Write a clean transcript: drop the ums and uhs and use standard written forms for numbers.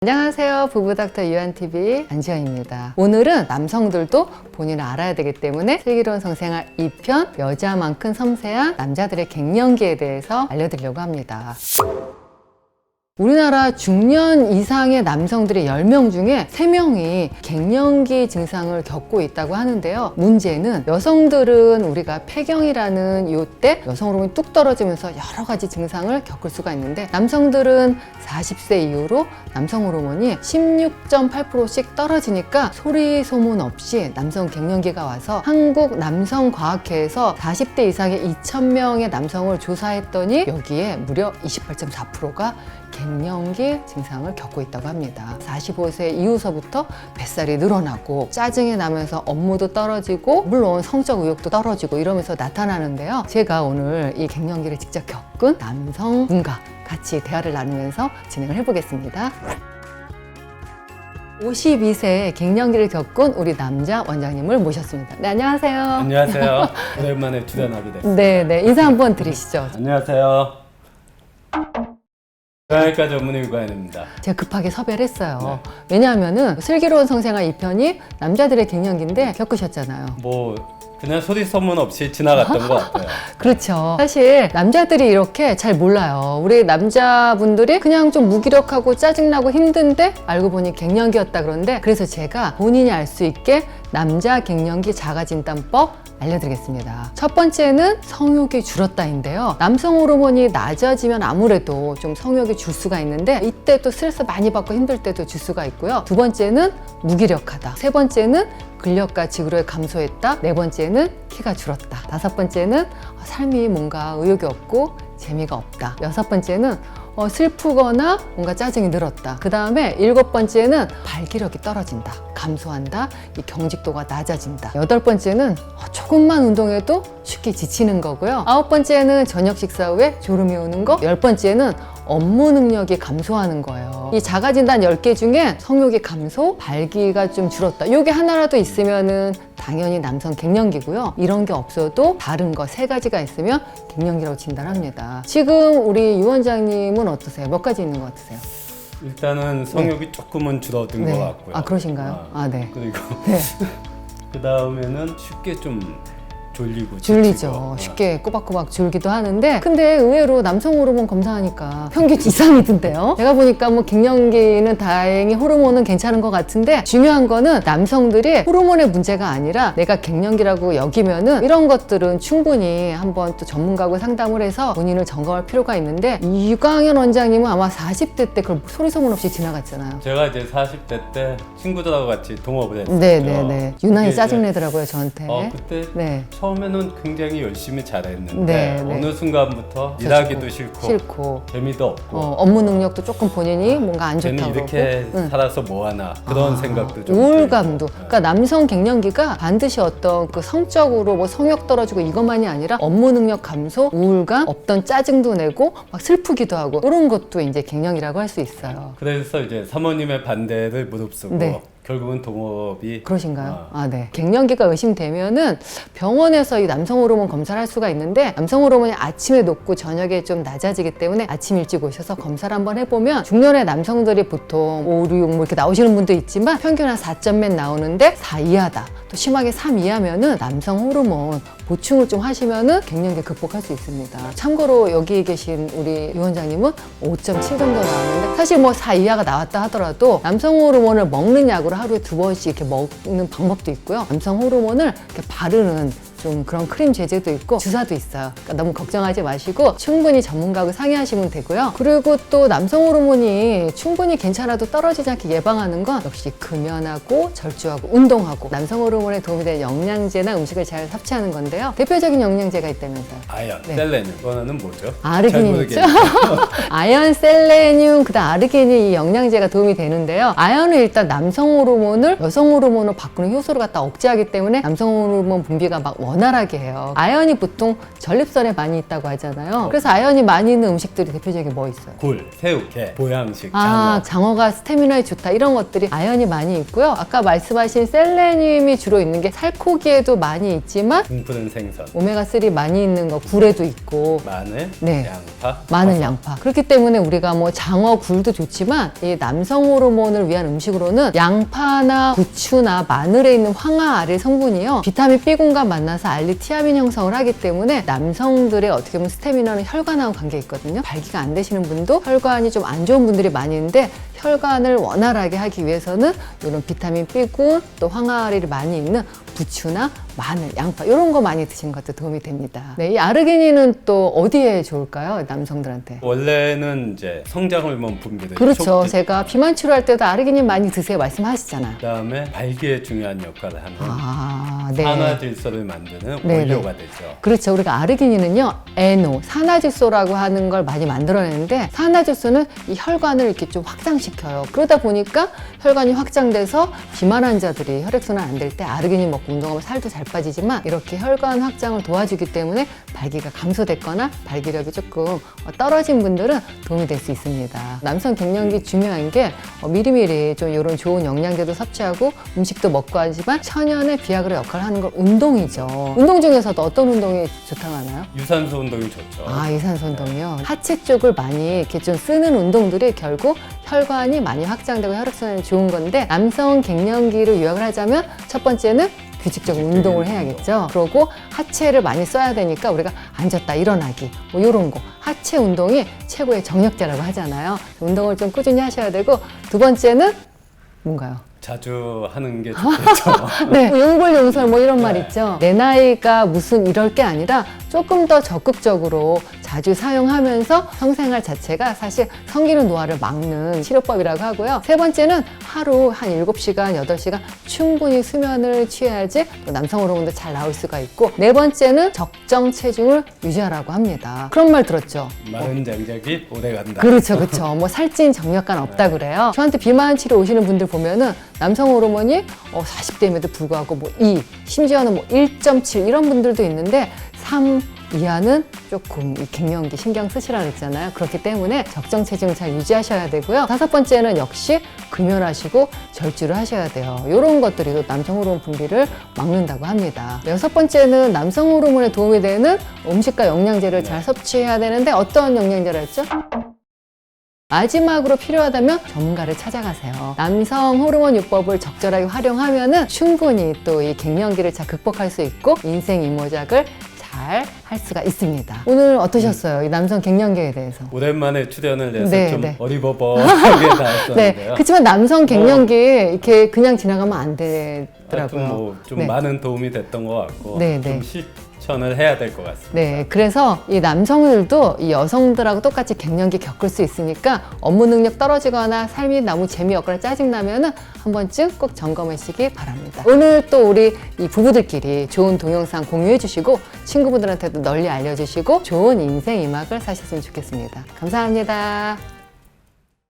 안녕하세요. 부부닥터 유한TV 안지현입니다. 오늘은 남성들도 본인을 알아야 되기 때문에 슬기로운 성생활 2편 여자만큼 섬세한 남자들의 갱년기에 대해서 알려드리려고 합니다. 우리나라 중년 이상의 남성들의 10명 중에 3명이 갱년기 증상을 겪고 있다고 하는데요. 문제는 여성들은 우리가 폐경이라는 이때 여성 호르몬이 뚝 떨어지면서 여러 가지 증상을 겪을 수가 있는데 남성들은 40세 이후로 남성 호르몬이 16.8%씩 떨어지니까 소리 소문 없이 남성 갱년기가 와서 한국남성과학회에서 40대 이상의 2,000명의 남성을 조사했더니 여기에 무려 28.4%가 갱년기 증상을 겪고 있다고 합니다. 45세 이후서부터 뱃살이 늘어나고 짜증이 나면서 업무도 떨어지고 물론 성적 의욕도 떨어지고 이러면서 나타나는데요. 제가 오늘 이 갱년기를 직접 겪은 남성분과 같이 대화를 나누면서 진행을 해보겠습니다. 52세 갱년기를 겪은 우리 남자 원장님을 모셨습니다. 네, 안녕하세요. 안녕하세요. 오랜만에 출연하게 됐습니다. 네, 인사 한번 드리시죠. 안녕하세요. 정형외과 전문 의과인입니다. 제가 급하게 섭외를 했어요. 왜냐하면은 슬기로운 성생활 2편이 남자들의 갱년기인데 겪으셨잖아요. 그냥 소리 소문 없이 지나갔던 것 같아요. 그렇죠. 사실 남자들이 이렇게 잘 몰라요. 우리 남자분들이 그냥 좀 무기력하고 짜증나고 힘든데 알고 보니 갱년기였다 그러는데, 그래서 제가 본인이 알 수 있게 남자 갱년기 자가진단법 알려드리겠습니다. 첫 번째는 성욕이 줄었다인데요. 남성 호르몬이 낮아지면 아무래도 좀 성욕이 줄 수가 있는데 이때 또 스트레스 많이 받고 힘들 때도 줄 수가 있고요. 두 번째는 무기력하다. 세 번째는 근력과 지구력이 감소했다. 네 번째는 키가 줄었다. 다섯 번째는 삶이 뭔가 의욕이 없고 재미가 없다. 여섯 번째는 슬프거나 뭔가 짜증이 늘었다. 그 다음에 일곱 번째는 발기력이 떨어진다, 감소한다, 이 경직도가 낮아진다. 여덟 번째는 조금만 운동해도 쉽게 지치는 거고요. 아홉 번째는 저녁 식사 후에 졸음이 오는 거. 열 번째는 업무 능력이 감소하는 거예요. 이 자가진단 10개 중에 성욕이 감소, 발기가 좀 줄었다. 요게 하나라도 있으면은 당연히 남성 갱년기고요. 이런 게 없어도 다른 거 3가지가 있으면 갱년기라고 진단합니다. 지금 우리 유 원장님은 어떠세요? 몇 가지 있는 것 같으세요? 일단은 성욕이 조금은 줄어든 것 같고요. 아, 그러신가요? 네. 그리고 네. 그 다음에는 쉽게 좀 졸리고 줄리죠. 지치고. 쉽게 꼬박꼬박 줄기도 하는데, 근데 의외로 남성 호르몬 검사하니까 평균 이상이던데요. 제가 보니까 뭐 갱년기는 다행히 호르몬은 괜찮은 것 같은데, 중요한 거는 남성들이 호르몬의 문제가 아니라 내가 갱년기라고 여기면은 이런 것들은 충분히 한번 또 전문가하고 상담을 해서 본인을 점검할 필요가 있는데, 유광현 원장님은 아마 40대 때 그걸 소리 소문 없이 지나갔잖아요. 제가 이제 40대 때 친구들하고 같이 동업을 했어요. 네네네. 유난히 짜증내더라고요, 저한테. 그때 네. 처음에는 굉장히 열심히 잘했는데 네. 어느 순간부터 일하기도 싫고 재미도 없고 업무 능력도 조금 본인이 뭔가 안 좋다고 쟤는 이렇게 그러고. 살아서 뭐하나 그런 생각도 좀 우울감도. 들고. 그러니까 남성 갱년기가 반드시 어떤 그 성적으로 뭐 성욕 떨어지고 이것만이 아니라 업무 능력 감소, 우울감, 없던 짜증도 내고 막 슬프기도 하고, 이런 것도 이제 갱년기라고 할 수 있어요. 그래서 이제 사모님의 반대를 무릅쓰고 네. 결국은 동업이 그러신가요? 네. 갱년기가 의심되면은 병원에서 이 남성 호르몬 검사를 할 수가 있는데, 남성 호르몬이 아침에 높고 저녁에 좀 낮아지기 때문에 아침 일찍 오셔서 검사를 한번 해보면, 중년의 남성들이 보통 5, 6 뭐 이렇게 나오시는 분도 있지만 평균 한 4점 몇 나오는데 4 이하다. 또 심하게 3 이하면은 남성 호르몬 보충을 좀 하시면은 갱년기 극복할 수 있습니다. 참고로 여기 계신 우리 유 원장님은 5.7 정도 나왔는데, 사실 뭐 4 이하가 나왔다 하더라도 남성 호르몬을 먹는 약으로 하루에 2번씩 이렇게 먹는 방법도 있고요. 남성 호르몬을 이렇게 바르는 좀 그런 크림 제제도 있고 주사도 있어요. 그러니까 너무 걱정하지 마시고 충분히 전문가하고 상의하시면 되고요. 그리고 또 남성 호르몬이 충분히 괜찮아도 떨어지지 않게 예방하는 건 역시 금연하고 절주하고 운동하고 남성 호르몬에 도움이 될 영양제나 음식을 잘 섭취하는 건데요. 대표적인 영양제가 있다면서요. 아연, 네. 셀레늄 이거는 뭐죠? 아르기닌 있죠? 아연, 셀레늄, 그다음 아르기닌, 이 영양제가 도움이 되는데요. 아연은 일단 남성 호르몬을 여성 호르몬으로 바꾸는 효소를 갖다 억제하기 때문에 남성 호르몬 분비가 막 원활하게 해요. 아연이 보통 전립선에 많이 있다고 하잖아요. 그래서 아연이 많이 있는 음식들이 대표적인 뭐 있어요? 굴, 새우, 게, 보양식, 장어. 장어가 스태미나에 좋다 이런 것들이 아연이 많이 있고요. 아까 말씀하신 셀레늄이 주로 있는 게 살코기에도 많이 있지만 등푸른 생선, 오메가3 많이 있는 거 굴에도 있고 마늘, 네. 양파, 마늘, 버섯. 양파. 그렇기 때문에 우리가 뭐 장어, 굴도 좋지만 이 남성 호르몬을 위한 음식으로는 양파나 부추나 마늘에 있는 황화알의 성분이요. 비타민 B군과 만나서 알리티아민 형성을 하기 때문에 남성들의 어떻게 보면 스태미나는 혈관하고 관계 있거든요. 발기가 안 되시는 분도 혈관이 좀 안 좋은 분들이 많이 있는데 혈관을 원활하게 하기 위해서는 이런 비타민 B군 또 황화알이 많이 있는 부추나 마늘, 양파 이런 거 많이 드시는 것도 도움이 됩니다. 네, 이 아르기닌은 또 어디에 좋을까요? 남성들한테. 원래는 이제 성장 호르몬 분비를 그렇죠. 촉진. 제가 비만 치료할 때도 아르기닌 많이 드세요 말씀하시잖아요. 그다음에 발기에 중요한 역할을 하는 네. 산화질소를 만드는 네, 원료가 되죠. 그렇죠. 우리가 아르기닌은요, NO, 산화질소라고 하는 걸 많이 만들어내는데 산화질소는 이 혈관을 이렇게 좀 확장시켜요. 그러다 보니까 혈관이 확장돼서 비만 환자들이 혈액순환 안 될 때 아르기닌 먹고 운동하면 살도 잘 빠지지만 이렇게 혈관 확장을 도와주기 때문에 발기가 감소됐거나 발기력이 조금 떨어진 분들은 도움이 될 수 있습니다. 남성 갱년기 중요한 게 미리미리 좀 이런 좋은 영양제도 섭취하고 음식도 먹고 하지만 천연의 비아그라 역할을 하는 건 운동이죠. 운동 중에서도 어떤 운동이 좋다고 하나요? 유산소 운동이 좋죠. 유산소 운동이요. 하체 쪽을 많이 이렇게 좀 쓰는 운동들이 결국 혈관이 많이 확장되고 혈액순환이 좋은 건데 남성 갱년기를 요약을 하자면 첫 번째는 규칙적인 운동을 해야겠죠. 그리고 하체를 많이 써야 되니까 우리가 앉았다 일어나기 뭐 이런 거 하체 운동이 최고의 정력제라고 하잖아요. 운동을 좀 꾸준히 하셔야 되고 두 번째는 뭔가요? 자주 하는 게 좋겠죠. 네, 용골용설 뭐 이런 말 있죠. 내 나이가 무슨 이럴 게 아니라 조금 더 적극적으로 자주 사용하면서 성생활 자체가 사실 성기능 노화를 막는 치료법이라고 하고요. 세 번째는 하루 한 7시간, 8시간 충분히 수면을 취해야지 또 남성 호르몬도 잘 나올 수가 있고 네 번째는 적정 체중을 유지하라고 합니다. 그런 말 들었죠? 마른 장작이 오래 간다. 그렇죠, 그렇죠. 뭐 살찐 정력관 없다 그래요. 저한테 비만 치료 오시는 분들 보면은 남성 호르몬이 40대임에도 불구하고 뭐 2, 심지어는 뭐 1.7 이런 분들도 있는데 3 이하는 조금 이 갱년기 신경 쓰시라 그랬잖아요. 그렇기 때문에 적정 체중 잘 유지하셔야 되고요. 다섯 번째는 역시 금연하시고 절주를 하셔야 돼요. 이런 것들이 또 남성 호르몬 분비를 막는다고 합니다. 여섯 번째는 남성 호르몬에 도움이 되는 음식과 영양제를 잘 섭취해야 되는데 어떤 영양제를 했죠? 마지막으로 필요하다면 전문가를 찾아가세요. 남성 호르몬 요법을 적절하게 활용하면은 충분히 또 이 갱년기를 잘 극복할 수 있고 인생 이모작을 잘 할 수가 있습니다. 오늘 어떠셨어요? 이 남성 갱년기에 대해서. 오랜만에 출연을 해서 네, 좀 네. 어리버버하게 나왔었는데요. 네, 그렇지만 남성 갱년기 이렇게 그냥 지나가면 안 되더라고요. 하여튼 좀 네. 많은 도움이 됐던 것 같고 네, 좀 네. 실천을 해야 될 것 같습니다. 네, 그래서 이 남성들도 이 여성들하고 똑같이 갱년기 겪을 수 있으니까 업무 능력 떨어지거나 삶이 너무 재미없거나 짜증나면은 한 번쯤 꼭 점검하시기 바랍니다. 오늘 또 우리 이 부부들끼리 좋은 동영상 공유해 주시고 친구분들한테도 널리 알려주시고 좋은 인생 이막을 사셨으면 좋겠습니다. 감사합니다.